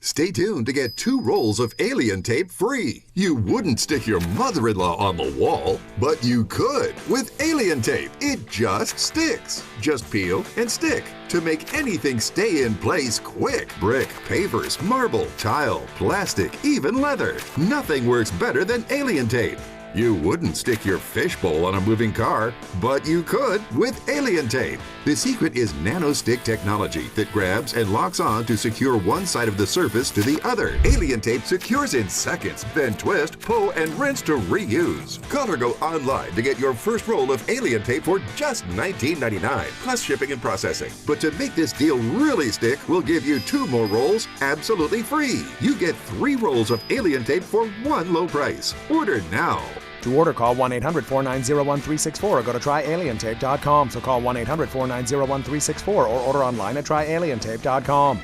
Stay tuned to get 2 rolls of alien tape free. You wouldn't stick your mother-in-law on the wall, but you could with alien tape. It just sticks. Just peel and stick to make anything stay in place quick. Brick, pavers, marble, tile, plastic, even leather. Nothing works better than alien tape. You wouldn't stick your fishbowl on a moving car, but you could with alien tape. The secret is nano-stick technology that grabs and locks on to secure one side of the surface to the other. Alien tape secures in seconds, then twist, pull, and rinse to reuse. Call or go online to get your first roll of alien tape for just $19.99, plus shipping and processing. But to make this deal really stick, we'll give you 2 more rolls absolutely free. You get 3 rolls of alien tape for one low price. Order now. To order, call 1-800-490-1364 or go to tryalientape.com. So call 1-800-490-1364 or order online at tryalientape.com.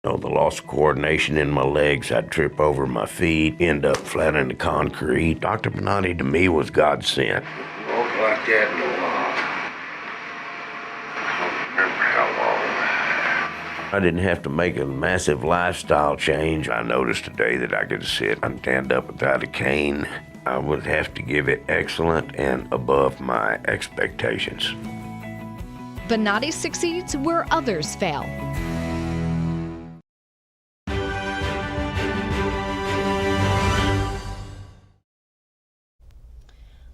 The loss of coordination in my legs, I'd trip over my feet, end up flat in the concrete. Dr. Benatti to me was God sent. Walk like that in a while. I don't remember how long. I didn't have to make a massive lifestyle change. I noticed today that I could sit and stand up without a cane. I would have to give it excellent and above my expectations. Benatti succeeds where others fail.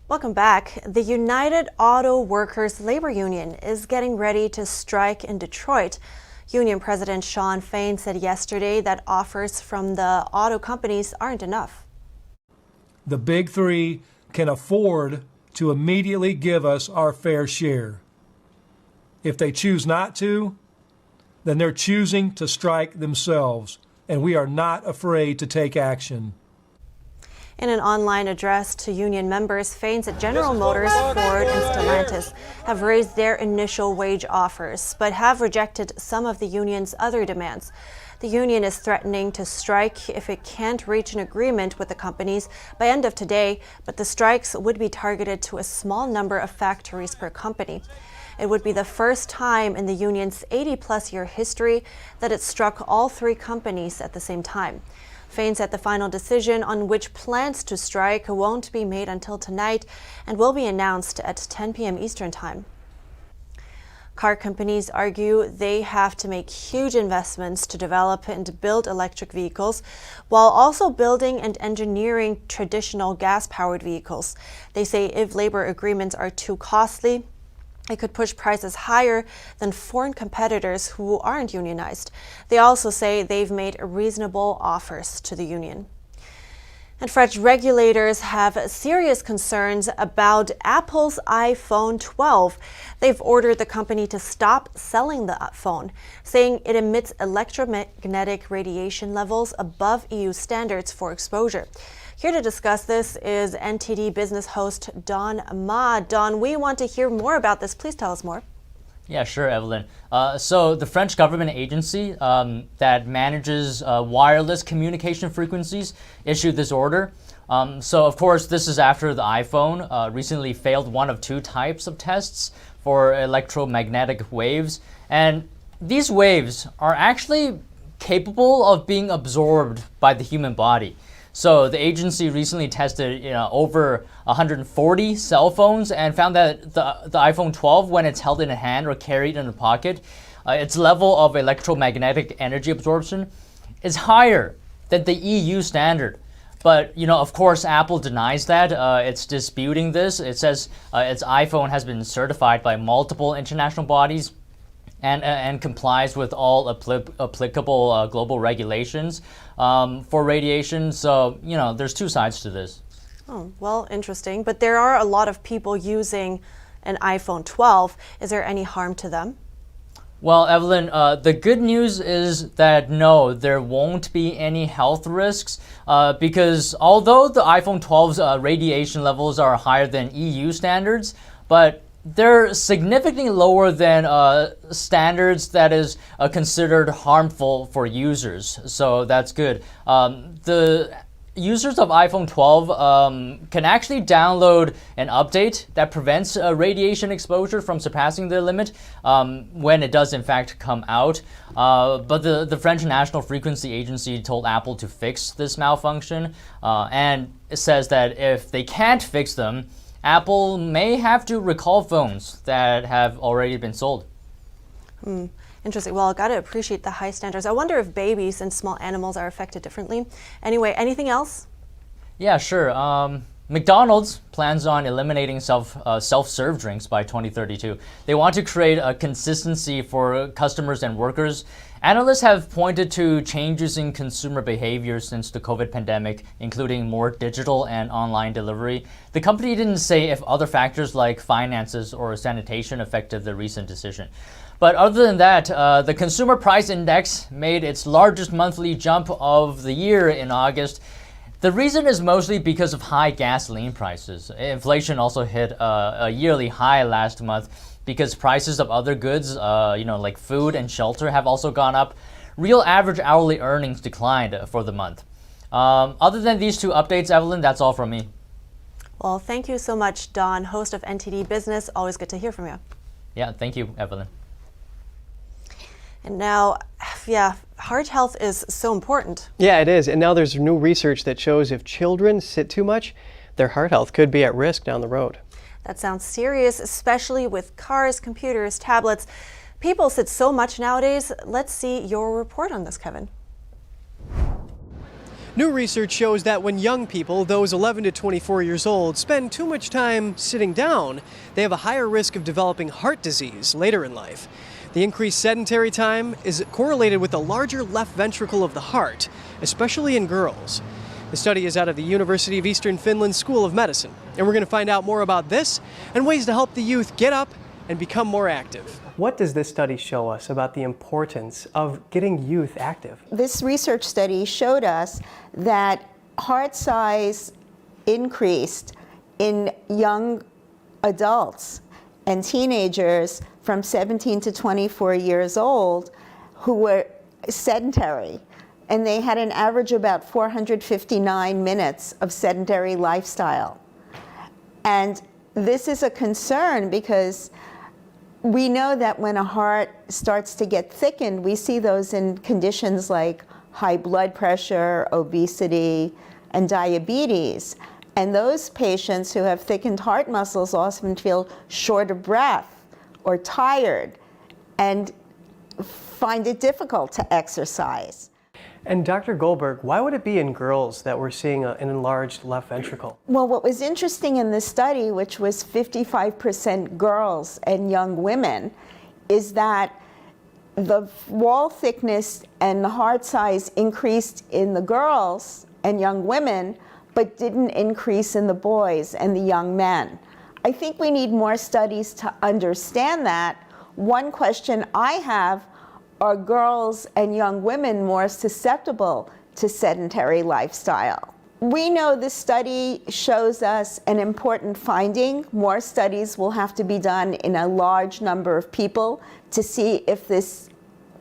Welcome back. The United Auto Workers Labor Union is getting ready to strike in Detroit. Union President Shawn Fain said yesterday that offers from the auto companies aren't enough. The big 3 can afford to immediately give us our fair share. If they choose not to, then they're choosing to strike themselves, and we are not afraid to take action. In an online address to union members, Fain said General Motors, Ford, and Stellantis have raised their initial wage offers, but have rejected some of the union's other demands. The union is threatening to strike if it can't reach an agreement with the companies by end of today, but the strikes would be targeted to a small number of factories per company. It would be the first time in the union's 80-plus year history that it struck all 3 companies at the same time. Fain said the final decision on which plants to strike won't be made until tonight and will be announced at 10 p.m. Eastern Time. Car companies argue they have to make huge investments to develop and build electric vehicles, while also building and engineering traditional gas-powered vehicles. They say if labor agreements are too costly, it could push prices higher than foreign competitors who aren't unionized. They also say they've made reasonable offers to the union. And French regulators have serious concerns about Apple's iPhone 12. They've ordered the company to stop selling the phone, saying it emits electromagnetic radiation levels above EU standards for exposure. Here to discuss this is NTD business host Don Ma. Don, we want to hear more about this. Please tell us more. Yeah, sure, Evelyn. So the French government agency that manages wireless communication frequencies issued this order. So of course, this is after the iPhone recently failed one of 2 types of tests for electromagnetic waves. And these waves are actually capable of being absorbed by the human body. So the agency recently tested over 140 cell phones and found that the iPhone 12, when it's held in a hand or carried in a pocket, its level of electromagnetic energy absorption is higher than the EU standard. But, of course, Apple denies that. It's disputing this. It says its iPhone has been certified by multiple international bodies and complies with all applicable global regulations for radiation. So, there's 2 sides to this. Oh, well, interesting. But there are a lot of people using an iPhone 12. Is there any harm to them? Well, Evelyn, the good news is that no, there won't be any health risks because although the iPhone 12's radiation levels are higher than EU standards, but they're significantly lower than standards that is considered harmful for users. So that's good. The users of iPhone 12 can actually download an update that prevents radiation exposure from surpassing the limit when it does in fact come out. But the French National Frequency Agency told Apple to fix this malfunction, and it says that if they can't fix them, Apple may have to recall phones that have already been sold. Interesting. Well, got to appreciate the high standards. I wonder if babies and small animals are affected differently. Anyway, anything else? Yeah, sure. McDonald's plans on eliminating self-serve drinks by 2032. They want to create a consistency for customers and workers. Analysts have pointed to changes in consumer behavior since the COVID pandemic, including more digital and online delivery. The company didn't say if other factors like finances or sanitation affected the recent decision. But other than that, the Consumer Price Index made its largest monthly jump of the year in August. The reason is mostly because of high gasoline prices. Inflation also hit a yearly high last month because prices of other goods, like food and shelter, have also gone up. Real average hourly earnings declined for the month. Other than these two updates, Evelyn, that's all from me. Well, thank you so much, Don, host of NTD Business. Always good to hear from you. Yeah, thank you, Evelyn. And now, heart health is so important. Yeah, it is. And now there's new research that shows if children sit too much, their heart health could be at risk down the road. That sounds serious, especially with cars, computers, tablets. People sit so much nowadays. Let's see your report on this, Kevin. New research shows that when young people, those 11 to 24 years old, spend too much time sitting down, they have a higher risk of developing heart disease later in life. The increased sedentary time is correlated with the larger left ventricle of the heart, especially in girls. The study is out of the University of Eastern Finland School of Medicine, and we're going to find out more about this and ways to help the youth get up and become more active. What does this study show us about the importance of getting youth active? This research study showed us that heart size increased in young adults and teenagers from 17 to 24 years old who were sedentary. And they had an average about 459 minutes of sedentary lifestyle. And this is a concern because we know that when a heart starts to get thickened, we see those in conditions like high blood pressure, obesity, and diabetes. And those patients who have thickened heart muscles often feel short of breath or tired and find it difficult to exercise. And Dr. Goldberg, why would it be in girls that we're seeing an enlarged left ventricle? Well, what was interesting in this study, which was 55% girls and young women, is that the wall thickness and the heart size increased in the girls and young women, but didn't increase in the boys and the young men. I think we need more studies to understand that. One question I have, are girls and young women more susceptible to sedentary lifestyle? We know this study shows us an important finding. More studies will have to be done in a large number of people to see if this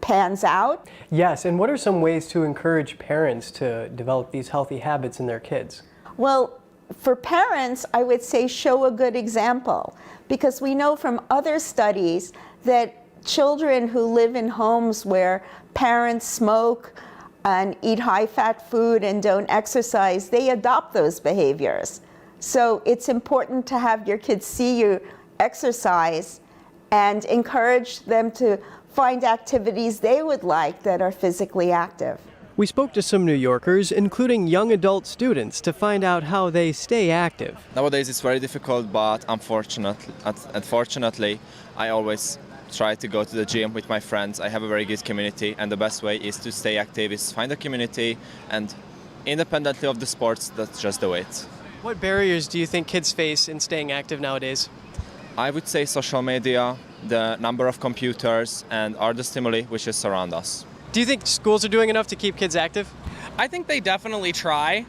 pans out. Yes, and what are some ways to encourage parents to develop these healthy habits in their kids? Well, for parents, I would say show a good example, because we know from other studies that children who live in homes where parents smoke and eat high-fat food and don't exercise, they adopt those behaviors. So it's important to have your kids see you exercise and encourage them to find activities they would like that are physically active. We spoke to some New Yorkers, including young adult students, to find out how they stay active. Nowadays it's very difficult, but unfortunately, I always try to go to the gym with my friends. I have a very good community, and the best way is to stay active is find a community, and independently of the sports, that's just the way. What barriers do you think kids face in staying active nowadays? I would say social media, the number of computers, and other stimuli which is surround us. Do you think schools are doing enough to keep kids active? I think they definitely try.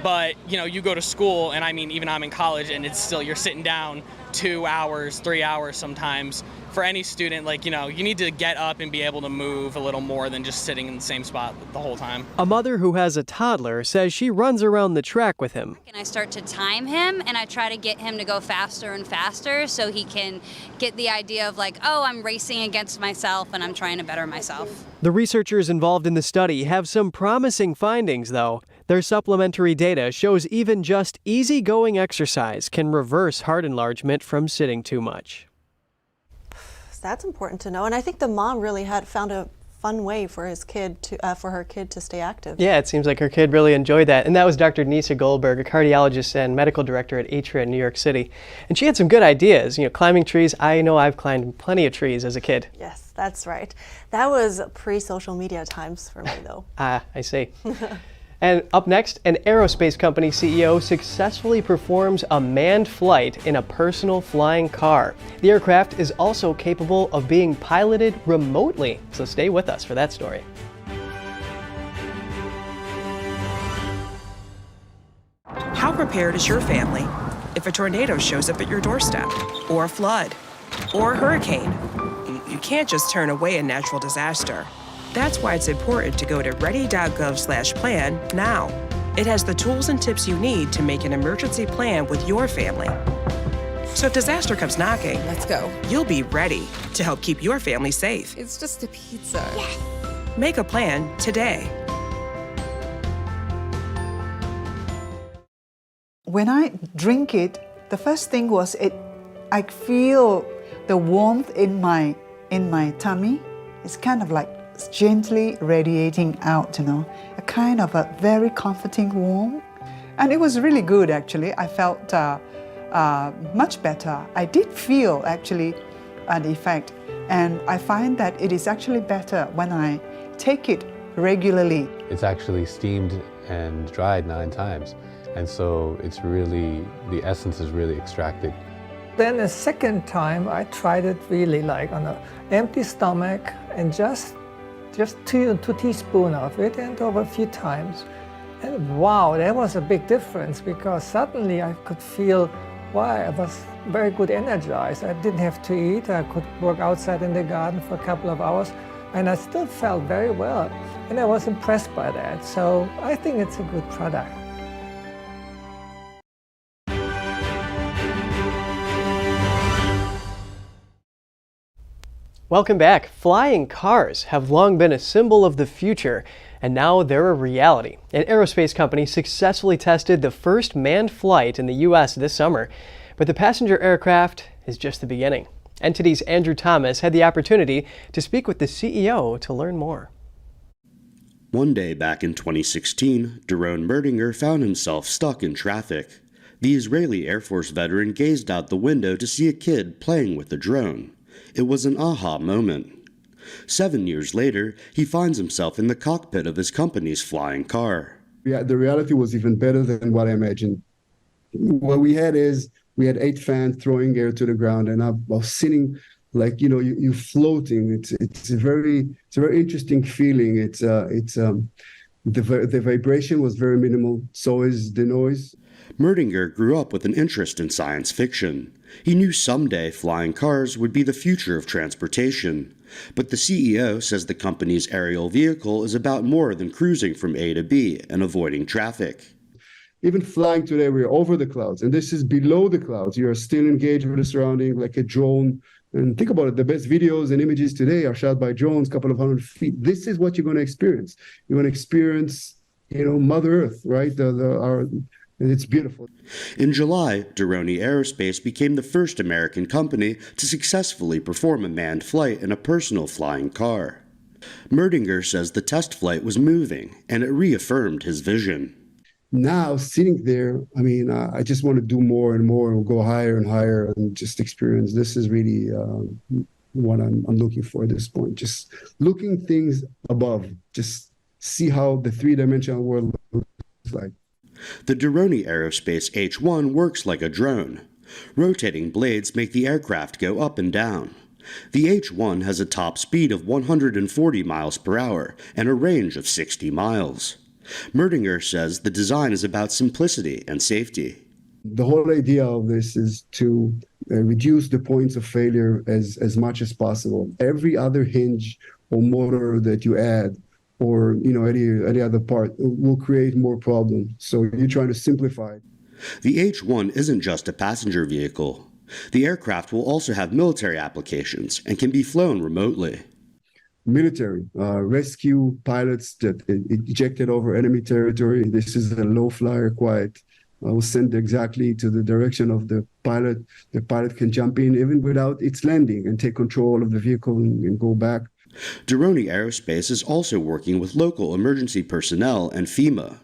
But, you know, you go to school, and I mean, even I'm in college, and it's still, you're sitting down 2 hours, 3 hours sometimes. For any student, like, you know, you need to get up and be able to move a little more than just sitting in the same spot the whole time. A mother who has a toddler says she runs around the track with him. And I start to time him, and I try to get him to go faster and faster so he can get the idea of like, oh, I'm racing against myself and I'm trying to better myself. The researchers involved in the study have some promising findings, though. Their supplementary data shows even just easygoing exercise can reverse heart enlargement from sitting too much. That's important to know, and I think the mom really had found a fun way for his kid to for her kid to stay active. Yeah, it seems like her kid really enjoyed that. And that was Dr. Nisa Goldberg, a cardiologist and medical director at Atria in New York City. And she had some good ideas. You know, climbing trees. I know I've climbed plenty of trees as a kid. Yes, that's right. That was pre-social media times for me, though. I see. And up next, an aerospace company CEO successfully performs a manned flight in a personal flying car. The aircraft is also capable of being piloted remotely, so stay with us for that story. How prepared is your family if a tornado shows up at your doorstep, or a flood, or a hurricane? You can't just turn away a natural disaster. That's why it's important to go to ready.gov/plan now. It has the tools and tips you need to make an emergency plan with your family. So if disaster comes knocking, let's go. You'll be ready to help keep your family safe. It's just a pizza. Yes. Make a plan today. When I drink it, the first thing was I feel the warmth in my tummy. It's kind of like gently radiating out, you know, a kind of a very comforting warmth. And it was really good, actually. I felt much better. I did feel, actually, an effect. And I find that it is actually better when I take it regularly. It's actually steamed and dried 9 times. And so it's really, the essence is really extracted. Then the second time, I tried it really like on an empty stomach and just 2 teaspoons of it, and over a few times. And wow, that was a big difference, because suddenly I could feel, wow, I was very good energized. I didn't have to eat. I could work outside in the garden for a couple of hours, and I still felt very well. And I was impressed by that. So I think it's a good product. Welcome back. Flying cars have long been a symbol of the future, and now they're a reality. An aerospace company successfully tested the first manned flight in the U.S. this summer, but the passenger aircraft is just the beginning. NTD's Andrew Thomas had the opportunity to speak with the CEO to learn more. One day back in 2016, Daron Merdinger found himself stuck in traffic. The Israeli Air Force veteran gazed out the window to see a kid playing with a drone. It was an aha moment. 7 years later, he finds himself in the cockpit of his company's flying car. Yeah, the reality was even better than what I imagined. What we had 8 fans throwing air to the ground, and I was sitting like, you know, you're floating. It's a very interesting feeling. The vibration was very minimal. So is the noise. Merdinger grew up with an interest in science fiction. He knew someday flying cars would be the future of transportation. But the CEO says the company's aerial vehicle is about more than cruising from A to B and avoiding traffic. Even flying today, we're over the clouds, and this is below the clouds. You are still engaged with the surrounding like a drone. And think about it, the best videos and images today are shot by drones, a couple of 100 feet. This is what you're going to experience. You're going to experience, you know, Mother Earth, right? It's beautiful. In July, Daron Aerospace became the first American company to successfully perform a manned flight in a personal flying car. Merdinger says the test flight was moving, and it reaffirmed his vision. Now, sitting there, I mean, I just want to do more and more and go higher and higher and just experience. This is really what I'm looking for at this point. Just looking things above, just see how the three-dimensional world looks like. The Daron Aerospace H-1 works like a drone. Rotating blades make the aircraft go up and down. The H-1 has a top speed of 140 miles per hour and a range of 60 miles. Merdinger says the design is about simplicity and safety. The whole idea of this is to reduce the points of failure as much as possible. Every other hinge or motor that you add, or any other part, will create more problems. So you're trying to simplify it. The H-1 isn't just a passenger vehicle. The aircraft will also have military applications and can be flown remotely. Military, rescue pilots that ejected over enemy territory. This is a low flyer, quiet. Will send exactly to the direction of the pilot. The pilot can jump in even without its landing and take control of the vehicle and go back. Durrani Aerospace is also working with local emergency personnel and FEMA.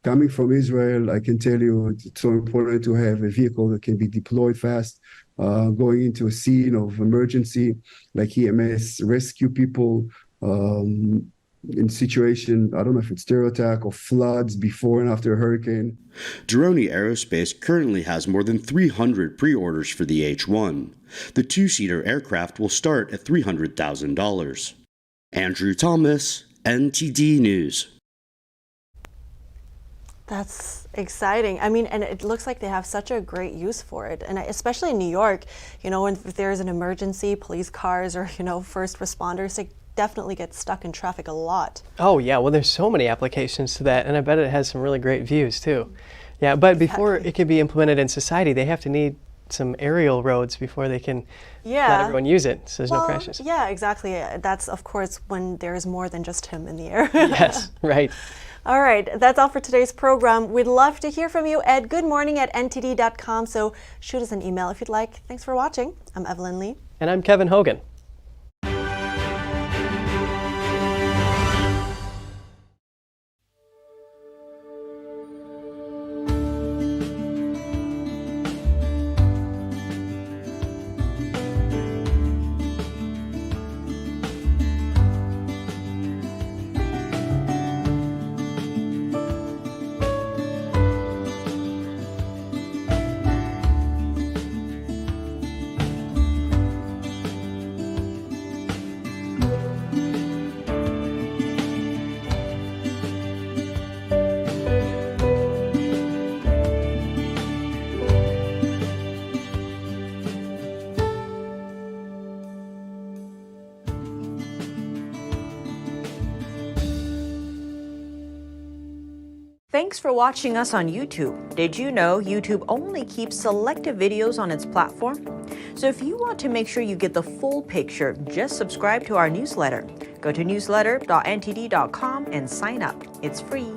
Coming from Israel, I can tell you it's so important to have a vehicle that can be deployed fast, going into a scene of emergency like EMS, rescue people in situation, I don't know if it's terror attack or floods before and after a hurricane. Durrani Aerospace currently has more than 300 pre-orders for the H-1. The two-seater aircraft will start at $300,000. Andrew Thomas, NTD News. That's exciting. I mean, and it looks like they have such a great use for it. And especially in New York, if there's an emergency, police cars or, first responders, they definitely get stuck in traffic a lot. Oh, yeah. Well, there's so many applications to that. And I bet it has some really great views, too. Yeah, but before it can be implemented in society, they have to need some aerial roads before they can let everyone use it, so there's no crashes. Yeah, exactly. That's, of course, when there's more than just him in the air. Yes, right. All right, that's all for today's program. We'd love to hear from you at goodmorning@ntd.com, so shoot us an email if you'd like. Thanks for watching. I'm Evelyn Lee. And I'm Kevin Hogan. Thanks for watching us on YouTube. Did you know YouTube only keeps selected videos on its platform? So if you want to make sure you get the full picture, just subscribe to our newsletter. Go to newsletter.ntd.com and sign up. It's free.